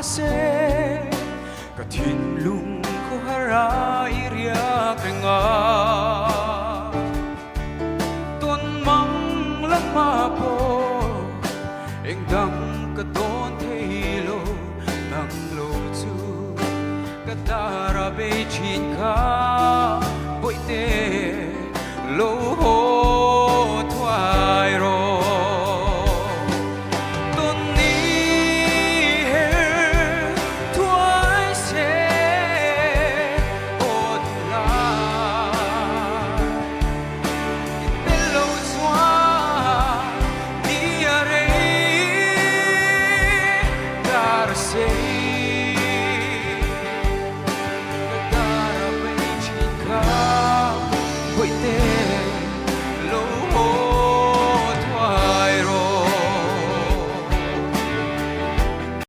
se ka thin lung ko hara iria krenga ton mang lang ma po eng dam ka ton thelo nang lo chu ka tara be chin ka boite lo ho thoai ro say